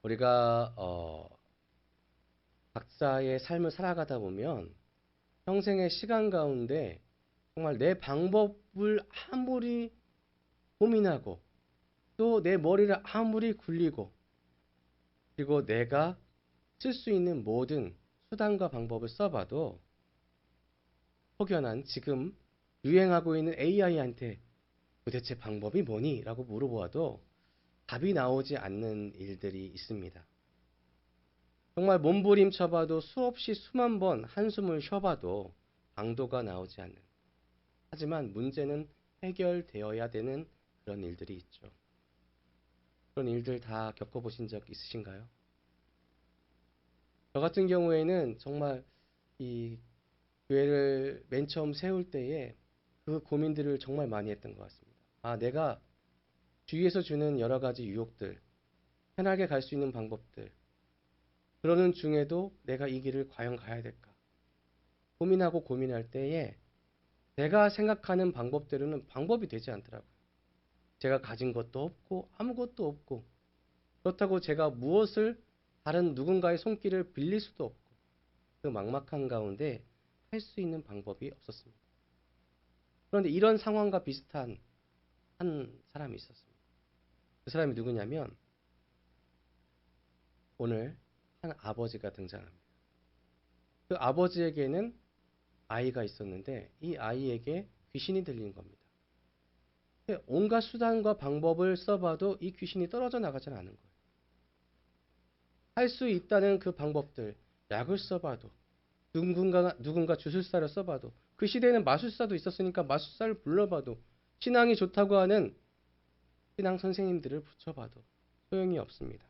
우리가 각자의 삶을 살아가다 보면 평생의 시간 가운데 정말 내 방법을 아무리 고민하고 또 내 머리를 아무리 굴리고 그리고 내가 쓸 수 있는 모든 수단과 방법을 써봐도 혹여나 지금 유행하고 있는 AI한테 도대체 방법이 뭐니? 라고 물어보아도 답이 나오지 않는 일들이 있습니다. 정말 몸부림쳐봐도 수없이 수만 번 한숨을 쉬어봐도 방도가 나오지 않는. 하지만 문제는 해결되어야 되는 그런 일들이 있죠. 그런 일들 다 겪어보신 적 있으신가요? 저 같은 경우에는 정말 이 교회를 맨 처음 세울 때에 그 고민들을 정말 많이 했던 것 같습니다. 내가 주위에서 주는 여러 가지 유혹들, 편하게 갈 수 있는 방법들, 그러는 중에도 내가 이 길을 과연 가야 될까? 고민하고 고민할 때에 내가 생각하는 방법대로는 방법이 되지 않더라고요. 제가 가진 것도 없고 아무것도 없고 그렇다고 제가 무엇을 다른 누군가의 손길을 빌릴 수도 없고 그 막막한 가운데 할 수 있는 방법이 없었습니다. 그런데 이런 상황과 비슷한 한 사람이 있었습니다. 그 사람이 누구냐면 오늘 한 아버지가 등장합니다. 그 아버지에게는 아이가 있었는데 이 아이에게 귀신이 들린 겁니다. 온갖 수단과 방법을 써봐도 이 귀신이 떨어져 나가지 않은 거예요. 할 수 있다는 그 방법들, 약을 써봐도 누군가 주술사를 써봐도 그 시대에는 마술사도 있었으니까 마술사를 불러봐도 신앙이 좋다고 하는 신앙 선생님들을 붙여봐도 소용이 없습니다.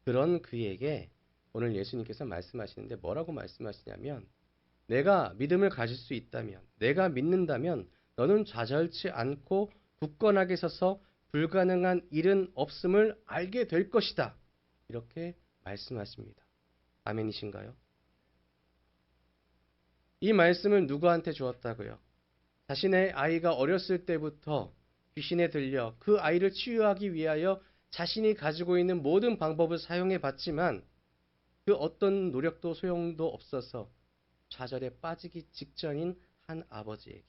그런 그에게 오늘 예수님께서 말씀하시는데 뭐라고 말씀하시냐면 내가 믿음을 가질 수 있다면 내가 믿는다면 너는 좌절치 않고 굳건하게 서서 불가능한 일은 없음을 알게 될 것이다. 이렇게 말씀하십니다. 아멘이신가요? 이 말씀을 누구한테 주었다고요? 자신의 아이가 어렸을 때부터 귀신에 들려 그 아이를 치유하기 위하여 자신이 가지고 있는 모든 방법을 사용해 봤지만 그 어떤 노력도 소용도 없어서 좌절에 빠지기 직전인 한 아버지에게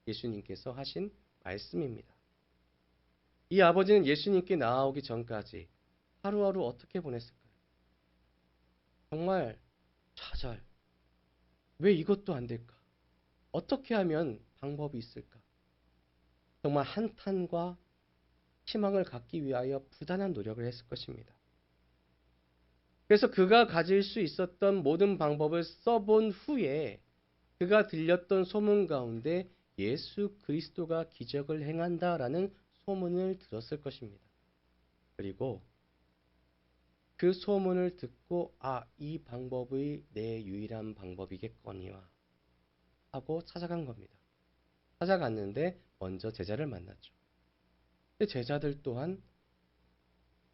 예수님께서 하신 말씀입니다. 이 아버지는 예수님께 나아오기 전까지 하루하루 어떻게 보냈을까요? 정말 좌절. 왜 이것도 안 될까? 어떻게 하면 방법이 있을까? 정말 한탄과 희망을 갖기 위하여 부단한 노력을 했을 것입니다. 그래서 그가 가질 수 있었던 모든 방법을 써본 후에 그가 들렸던 소문 가운데 예수 그리스도가 기적을 행한다라는 소문을 들었을 것입니다. 그리고 그 소문을 듣고 이 방법이 내 유일한 방법이겠거니와 하고 찾아간 겁니다. 찾아갔는데 먼저 제자를 만났죠. 제자들 또한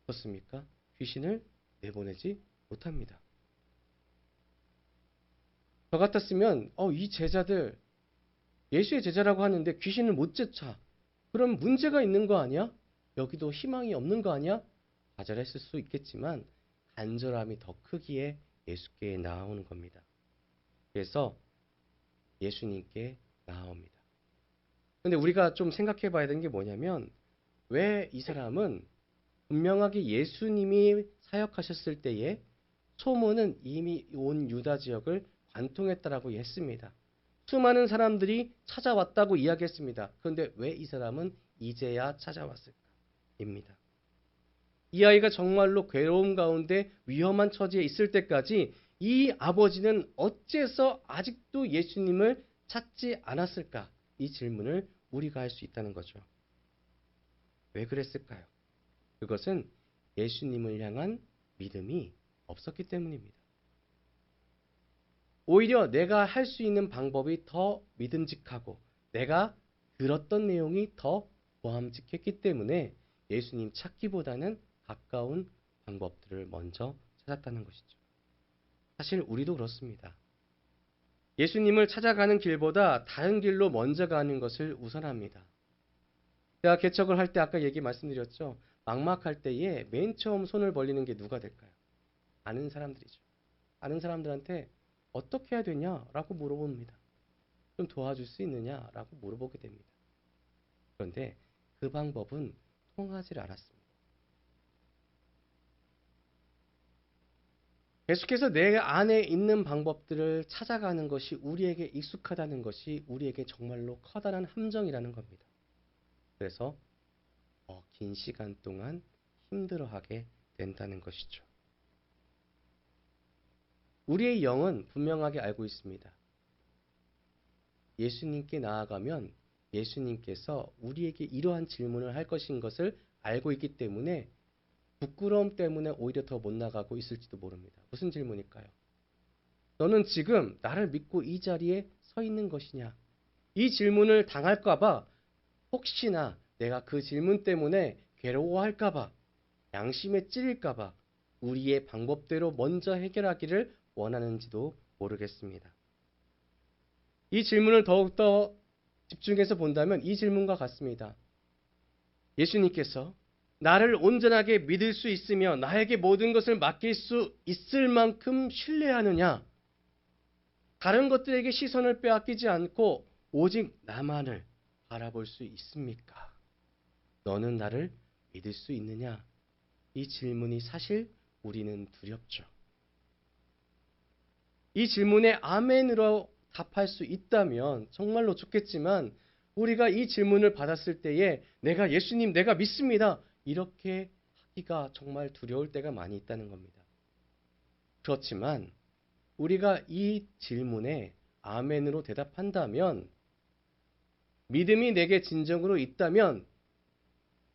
어떻습니까? 귀신을 내보내지 못합니다. 저 같았으면 이 제자들 예수의 제자라고 하는데 귀신을 못 쫓아. 그럼 문제가 있는 거 아니야? 여기도 희망이 없는 거 아니야? 좌절했을 수 있겠지만 간절함이 더 크기에 예수께 나아오는 겁니다. 그래서 예수님께 나아옵니다. 근데 우리가 좀 생각해 봐야 되는 게 뭐냐면 왜 이 사람은 분명하게 예수님이 사역하셨을 때에 소문은 이미 온 유다 지역을 관통했다라고 했습니다. 수많은 사람들이 찾아왔다고 이야기했습니다. 그런데 왜 이 사람은 이제야 찾아왔을까? 입니다. 이 아이가 정말로 괴로움 가운데 위험한 처지에 있을 때까지 이 아버지는 어째서 아직도 예수님을 찾지 않았을까? 이 질문을 우리가 할 수 있다는 거죠. 왜 그랬을까요? 그것은 예수님을 향한 믿음이 없었기 때문입니다. 오히려 내가 할 수 있는 방법이 더 믿음직하고 내가 들었던 내용이 더 보함직했기 때문에 예수님 찾기보다는 가까운 방법들을 먼저 찾았다는 것이죠. 사실 우리도 그렇습니다. 예수님을 찾아가는 길보다 다른 길로 먼저 가는 것을 우선합니다. 제가 개척을 할 때 아까 말씀드렸죠. 막막할 때에 맨 처음 손을 벌리는 게 누가 될까요? 아는 사람들이죠. 아는 사람들한테 어떻게 해야 되냐라고 물어봅니다. 좀 도와줄 수 있느냐라고 물어보게 됩니다. 그런데 그 방법은 통하지 않았습니다. 계속해서 내 안에 있는 방법들을 찾아가는 것이 우리에게 익숙하다는 것이 우리에게 정말로 커다란 함정이라는 겁니다. 그래서 긴 시간 동안 힘들어하게 된다는 것이죠. 우리의 영은 분명하게 알고 있습니다. 예수님께 나아가면 예수님께서 우리에게 이러한 질문을 할 것인 것을 알고 있기 때문에 부끄러움 때문에 오히려 더 못 나가고 있을지도 모릅니다. 무슨 질문일까요? 너는 지금 나를 믿고 이 자리에 서 있는 것이냐? 이 질문을 당할까봐 혹시나 내가 그 질문 때문에 괴로워할까봐 양심에 찔릴까봐 우리의 방법대로 먼저 해결하기를 원하는지도 모르겠습니다. 이 질문을 더욱더 집중해서 본다면 이 질문과 같습니다. 예수님께서 나를 온전하게 믿을 수 있으며 나에게 모든 것을 맡길 수 있을 만큼 신뢰하느냐? 다른 것들에게 시선을 빼앗기지 않고 오직 나만을 바라볼 수 있습니까? 너는 나를 믿을 수 있느냐? 이 질문이 사실 우리는 두렵죠. 이 질문에 아멘으로 답할 수 있다면 정말로 좋겠지만 우리가 이 질문을 받았을 때에 내가 예수님 내가 믿습니다. 이렇게 하기가 정말 두려울 때가 많이 있다는 겁니다. 그렇지만 우리가 이 질문에 아멘으로 대답한다면 믿음이 내게 진정으로 있다면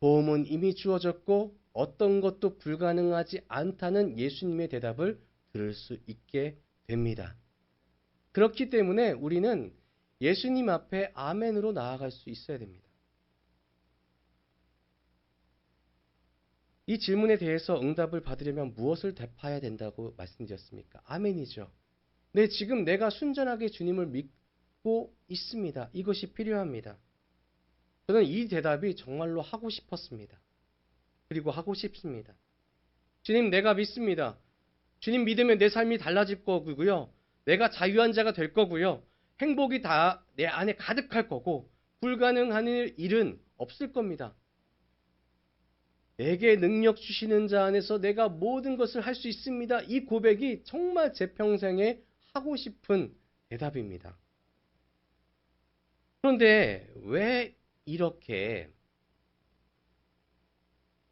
도움은 이미 주어졌고 어떤 것도 불가능하지 않다는 예수님의 대답을 들을 수 있게 됩니다. 그렇기 때문에 우리는 예수님 앞에 아멘으로 나아갈 수 있어야 됩니다. 이 질문에 대해서 응답을 받으려면 무엇을 대파해야 된다고 말씀드렸습니까? 아멘이죠. 네, 지금 내가 순전하게 주님을 믿고 있습니다. 이것이 필요합니다. 저는 이 대답이 정말로 하고 싶었습니다. 그리고 하고 싶습니다. 주님, 내가 믿습니다. 주님 믿으면 내 삶이 달라질 거고요. 내가 자유한 자가 될 거고요. 행복이 다 내 안에 가득할 거고 불가능한 일은 없을 겁니다. 내게 능력 주시는 자 안에서 내가 모든 것을 할 수 있습니다. 이 고백이 정말 제 평생에 하고 싶은 대답입니다. 그런데 왜 이렇게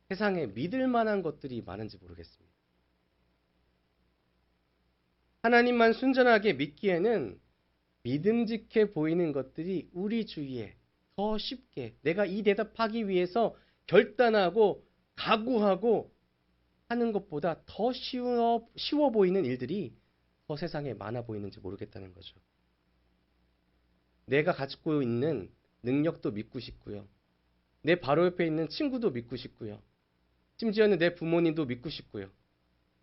세상에 믿을 만한 것들이 많은지 모르겠습니다. 하나님만 순전하게 믿기에는 믿음직해 보이는 것들이 우리 주위에 더 쉽게 내가 이 대답하기 위해서 결단하고 각오하고 하는 것보다 더 쉬워 보이는 일들이 더 세상에 많아 보이는지 모르겠다는 거죠. 내가 가지고 있는 능력도 믿고 싶고요. 내 바로 옆에 있는 친구도 믿고 싶고요. 심지어는 내 부모님도 믿고 싶고요.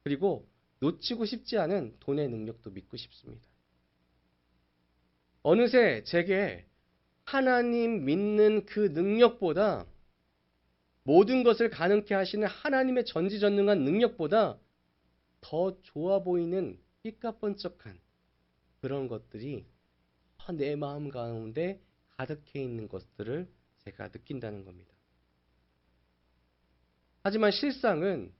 그리고 놓치고 싶지 않은 돈의 능력도 믿고 싶습니다. 어느새 제게 하나님 믿는 그 능력보다 모든 것을 가능케 하시는 하나님의 전지전능한 능력보다 더 좋아 보이는 삐까뻔쩍한 그런 것들이 내 마음 가운데 가득해 있는 것들을 제가 느낀다는 겁니다. 하지만 실상은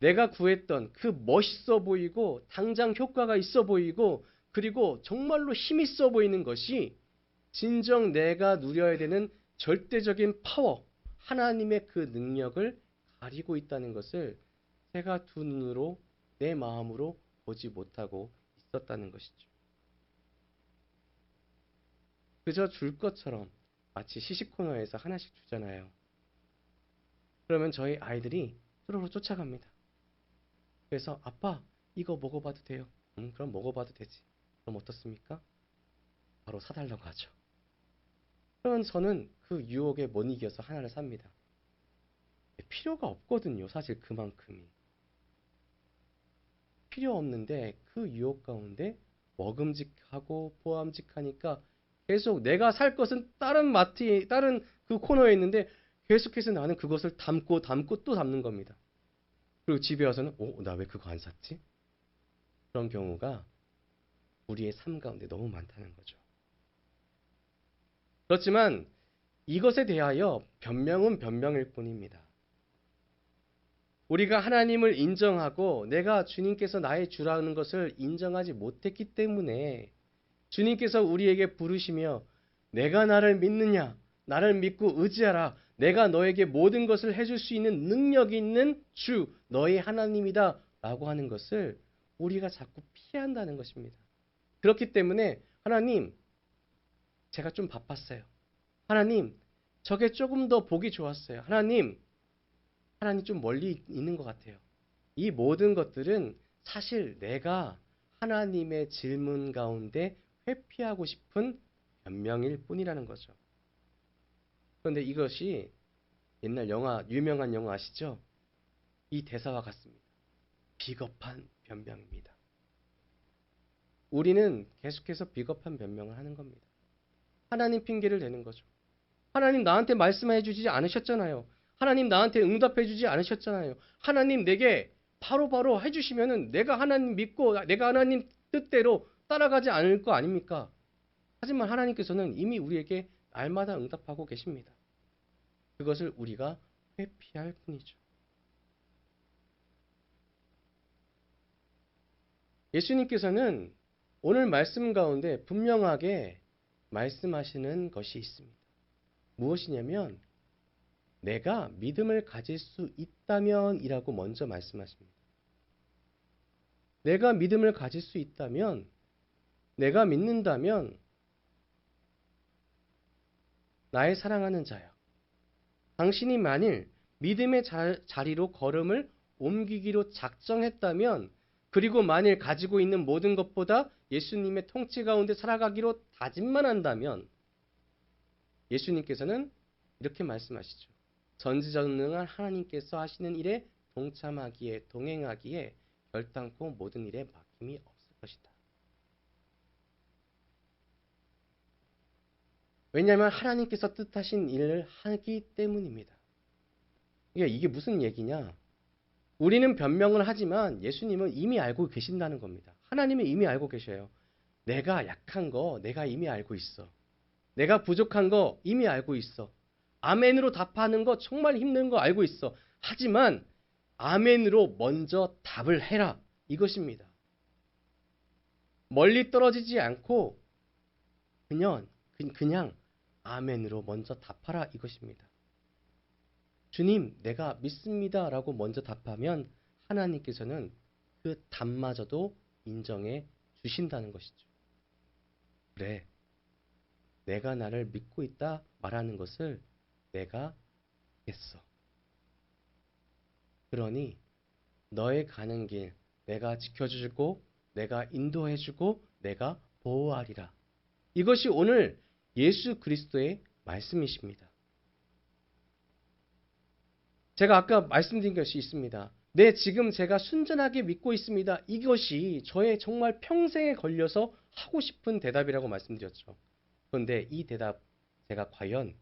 내가 구했던 그 멋있어 보이고 당장 효과가 있어 보이고 그리고 정말로 힘 있어 보이는 것이 진정 내가 누려야 되는 절대적인 파워, 하나님의 그 능력을 가리고 있다는 것을 제가 두 눈으로 내 마음으로 보지 못하고 있었다는 것이죠. 그저 줄 것처럼 마치 시식코너에서 하나씩 주잖아요. 그러면 저희 아이들이 뚜루루 쫓아갑니다. 그래서 아빠 이거 먹어봐도 돼요? 그럼 먹어봐도 되지. 그럼 어떻습니까? 바로 사달라고 하죠. 그러면 저는 그 유혹에 못 이겨서 하나를 삽니다. 필요가 없거든요. 사실 그만큼이. 필요 없는데 그 유혹 가운데 먹음직하고 보암직하니까 계속 내가 살 것은 다른 마트에 다른 그 코너에 있는데 계속해서 나는 그것을 담고 또 담는 겁니다. 그리고 집에 와서는 나 왜 그거 안 샀지? 그런 경우가 우리의 삶 가운데 너무 많다는 거죠. 그렇지만 이것에 대하여 변명은 변명일 뿐입니다. 우리가 하나님을 인정하고 내가 주님께서 나의 주라는 것을 인정하지 못했기 때문에 주님께서 우리에게 부르시며 내가 나를 믿느냐? 나를 믿고 의지하라. 내가 너에게 모든 것을 해줄 수 있는 능력이 있는 주, 너의 하나님이다. 라고 하는 것을 우리가 자꾸 피한다는 것입니다. 그렇기 때문에 하나님, 제가 좀 바빴어요. 하나님, 저게 조금 더 보기 좋았어요. 하나님 좀 멀리 있는 것 같아요. 이 모든 것들은 사실 내가 하나님의 질문 가운데 회피하고 싶은 변명일 뿐이라는 거죠. 그런데 이것이 옛날 유명한 영화 아시죠? 이 대사와 같습니다. 비겁한 변명입니다. 우리는 계속해서 비겁한 변명을 하는 겁니다. 하나님 핑계를 대는 거죠. 하나님 나한테 말씀해 주지 않으셨잖아요. 하나님 나한테 응답해 주지 않으셨잖아요. 하나님 내게 바로바로 해주시면은 내가 하나님 믿고 내가 하나님 뜻대로 따라가지 않을 거 아닙니까? 하지만 하나님께서는 이미 우리에게 날마다 응답하고 계십니다. 그것을 우리가 회피할 뿐이죠. 예수님께서는 오늘 말씀 가운데 분명하게 말씀하시는 것이 있습니다. 무엇이냐면 내가 믿음을 가질 수 있다면 이라고 먼저 말씀하십니다. 내가 믿음을 가질 수 있다면, 내가 믿는다면 나의 사랑하는 자야. 당신이 만일 믿음의 자리로 걸음을 옮기기로 작정했다면, 그리고 만일 가지고 있는 모든 것보다 예수님의 통치 가운데 살아가기로 다짐만 한다면 예수님께서는 이렇게 말씀하시죠. 전지전능한 하나님께서 하시는 일에 동행하기에 결단코 모든 일에 막힘이 없을 것이다. 왜냐하면 하나님께서 뜻하신 일을 하기 때문입니다. 이게 무슨 얘기냐? 우리는 변명을 하지만 예수님은 이미 알고 계신다는 겁니다. 하나님은 이미 알고 계셔요. 내가 약한 거 내가 이미 알고 있어. 내가 부족한 거 이미 알고 있어. 아멘으로 답하는 거 정말 힘든 거 알고 있어. 하지만 아멘으로 먼저 답을 해라. 이것입니다. 멀리 떨어지지 않고 그냥 아멘으로 먼저 답하라. 이것입니다. 주님, 내가 믿습니다. 라고 먼저 답하면 하나님께서는 그 답마저도 인정해 주신다는 것이죠. 그래, 내가 나를 믿고 있다 말하는 것을 내가 했어. 그러니 너의 가는 길 내가 지켜주고 내가 인도해주고 내가 보호하리라. 이것이 오늘 예수 그리스도의 말씀이십니다. 제가 아까 말씀드린 것이 있습니다. 네, 지금 제가 순전하게 믿고 있습니다. 이것이 저의 정말 평생에 걸려서 하고 싶은 대답이라고 말씀드렸죠. 그런데 이 대답 제가 과연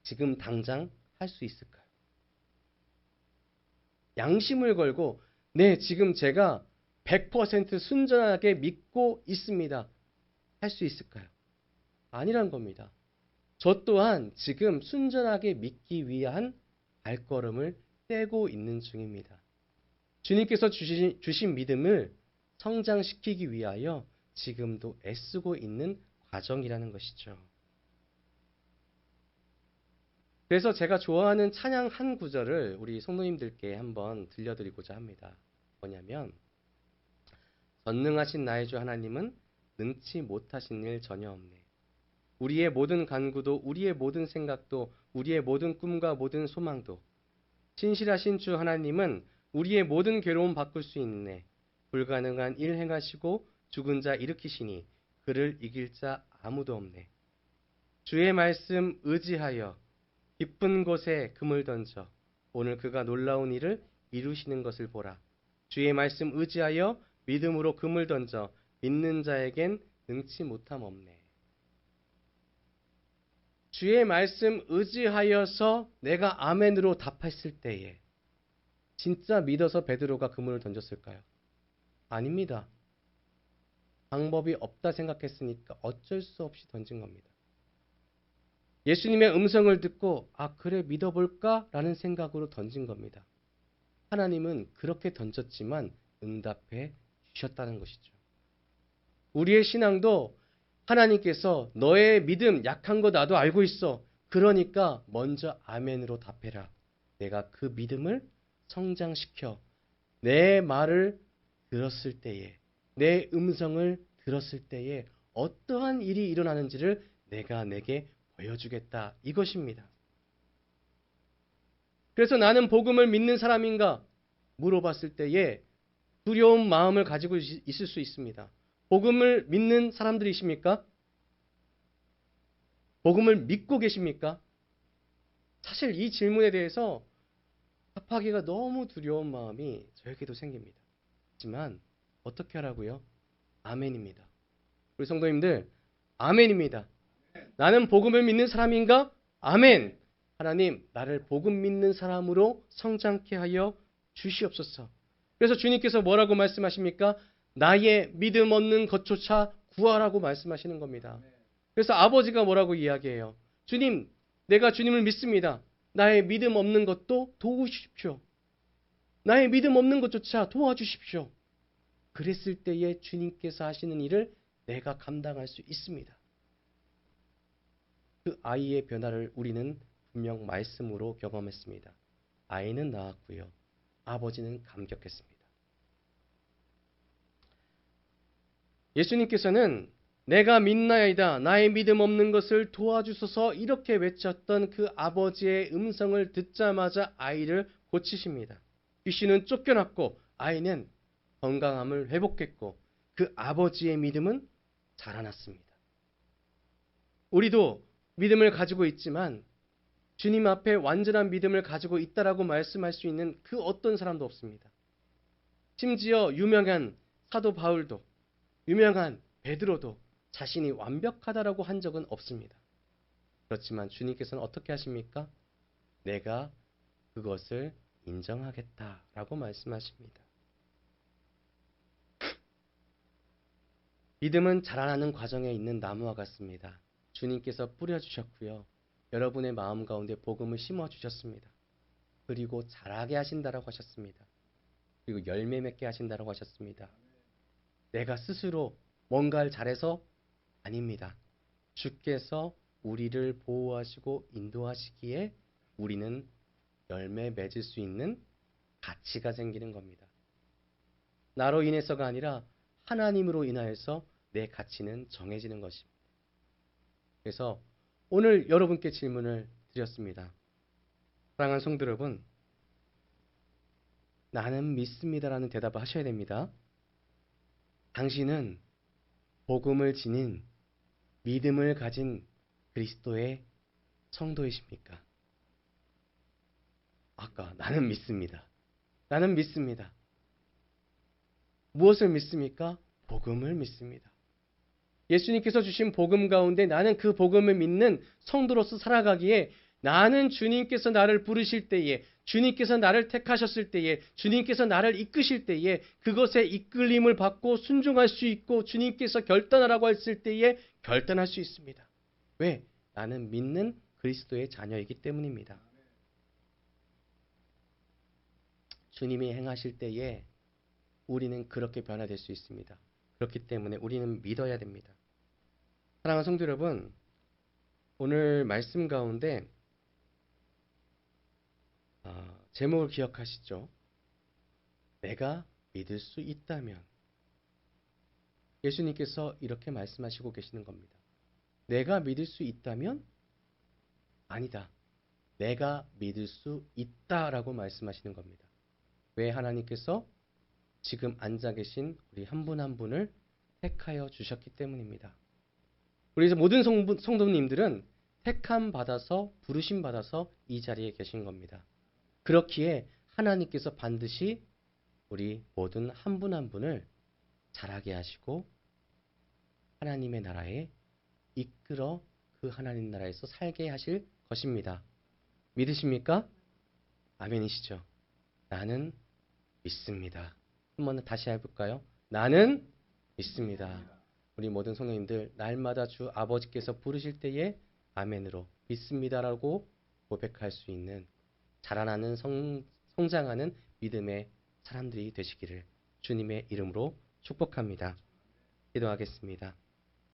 지금 당장 할 수 있을까요? 양심을 걸고 네, 지금 제가 100% 순전하게 믿고 있습니다. 할 수 있을까요? 아니란 겁니다. 저 또한 지금 순전하게 믿기 위한 발걸음을 떼고 있는 중입니다. 주님께서 주신 믿음을 성장시키기 위하여 지금도 애쓰고 있는 과정이라는 것이죠. 그래서 제가 좋아하는 찬양 한 구절을 우리 성도님들께 한번 들려드리고자 합니다. 뭐냐면 전능하신 나의 주 하나님은 능치 못하신 일 전혀 없네. 우리의 모든 간구도 우리의 모든 생각도 우리의 모든 꿈과 모든 소망도 신실하신 주 하나님은 우리의 모든 괴로움 바꿀 수 있네. 불가능한 일 행하시고 죽은 자 일으키시니 그를 이길 자 아무도 없네. 주의 말씀 의지하여 깊은 곳에 금을 던져 오늘 그가 놀라운 일을 이루시는 것을 보라. 주의 말씀 의지하여 믿음으로 금을 던져 믿는 자에겐 능치 못함 없네. 주의 말씀 의지하여서 내가 아멘으로 답했을 때에 진짜 믿어서 베드로가 그물을 던졌을까요? 아닙니다. 방법이 없다 생각했으니까 어쩔 수 없이 던진 겁니다. 예수님의 음성을 듣고 그래 믿어볼까? 라는 생각으로 던진 겁니다. 하나님은 그렇게 던졌지만 응답해 주셨다는 것이죠. 우리의 신앙도 하나님께서 너의 믿음 약한 거 나도 알고 있어. 그러니까 먼저 아멘으로 답해라. 내가 그 믿음을 성장시켜 내 말을 들었을 때에 내 음성을 들었을 때에 어떠한 일이 일어나는지를 내가 내게 보여주겠다. 이것입니다. 그래서 나는 복음을 믿는 사람인가? 물어봤을 때에 두려운 마음을 가지고 있을 수 있습니다. 복음을 믿는 사람들이십니까? 복음을 믿고 계십니까? 사실 이 질문에 대해서 답하기가 너무 두려운 마음이 저에게도 생깁니다. 하지만 어떻게 하라고요? 아멘입니다. 우리 성도님들, 아멘입니다. 나는 복음을 믿는 사람인가? 아멘! 하나님, 나를 복음 믿는 사람으로 성장케 하여 주시옵소서. 그래서 주님께서 뭐라고 말씀하십니까? 나의 믿음 없는 것조차 구하라고 말씀하시는 겁니다. 그래서 아버지가 뭐라고 이야기해요? 주님, 내가 주님을 믿습니다. 나의 믿음 없는 것도 도우십시오. 나의 믿음 없는 것조차 도와주십시오. 그랬을 때에 주님께서 하시는 일을 내가 감당할 수 있습니다. 그 아이의 변화를 우리는 분명 말씀으로 경험했습니다. 아이는 나았고요. 아버지는 감격했습니다. 예수님께서는 내가 믿나이다. 나의 믿음 없는 것을 도와주소서 이렇게 외쳤던 그 아버지의 음성을 듣자마자 아이를 고치십니다. 귀신은 쫓겨났고 아이는 건강함을 회복했고 그 아버지의 믿음은 자라났습니다. 우리도 믿음을 가지고 있지만 주님 앞에 완전한 믿음을 가지고 있다라고 말씀할 수 있는 그 어떤 사람도 없습니다. 심지어 유명한 사도 바울도 유명한 베드로도 자신이 완벽하다라고 한 적은 없습니다. 그렇지만 주님께서는 어떻게 하십니까? 내가 그것을 인정하겠다라고 말씀하십니다. 믿음은 자라나는 과정에 있는 나무와 같습니다. 주님께서 뿌려주셨고요. 여러분의 마음 가운데 복음을 심어주셨습니다. 그리고 자라게 하신다라고 하셨습니다. 그리고 열매 맺게 하신다라고 하셨습니다. 내가 스스로 뭔가를 잘해서 아닙니다. 주께서 우리를 보호하시고 인도하시기에 우리는 열매 맺을 수 있는 가치가 생기는 겁니다. 나로 인해서가 아니라 하나님으로 인하여서 내 가치는 정해지는 것입니다. 그래서 오늘 여러분께 질문을 드렸습니다. 사랑하는 성도 여러분, 나는 믿습니다라는 대답을 하셔야 됩니다. 당신은 복음을 지닌 믿음을 가진 그리스도의 성도이십니까? 아까 나는 믿습니다. 나는 믿습니다. 무엇을 믿습니까? 복음을 믿습니다. 예수님께서 주신 복음 가운데 나는 그 복음을 믿는 성도로서 살아가기에 나는 주님께서 나를 부르실 때에 주님께서 나를 택하셨을 때에 주님께서 나를 이끄실 때에 그것에 이끌림을 받고 순종할 수 있고 주님께서 결단하라고 했을 때에 결단할 수 있습니다. 왜? 나는 믿는 그리스도의 자녀이기 때문입니다. 주님이 행하실 때에 우리는 그렇게 변화될 수 있습니다. 그렇기 때문에 우리는 믿어야 됩니다. 사랑하는 성도 여러분, 오늘 말씀 가운데 제목을 기억하시죠? 내가 믿을 수 있다면. 예수님께서 이렇게 말씀하시고 계시는 겁니다. 내가 믿을 수 있다면? 아니다. 내가 믿을 수 있다라고 말씀하시는 겁니다. 왜 하나님께서 지금 앉아 계신 우리 한 분 한 분을 택하여 주셨기 때문입니다. 우리 모든 성도님들은 택함 받아서 부르심 받아서 이 자리에 계신 겁니다. 그렇기에 하나님께서 반드시 우리 모든 한 분 한 분을 자라게 하시고 하나님의 나라에 이끌어 그 하나님 나라에서 살게 하실 것입니다. 믿으십니까? 아멘이시죠? 나는 믿습니다. 한번 다시 해볼까요? 나는 믿습니다. 우리 모든 성도님들 날마다 주 아버지께서 부르실 때에 아멘으로 믿습니다라고 고백할 수 있는 자라나는 성장하는 믿음의 사람들이 되시기를 주님의 이름으로 축복합니다. 기도하겠습니다.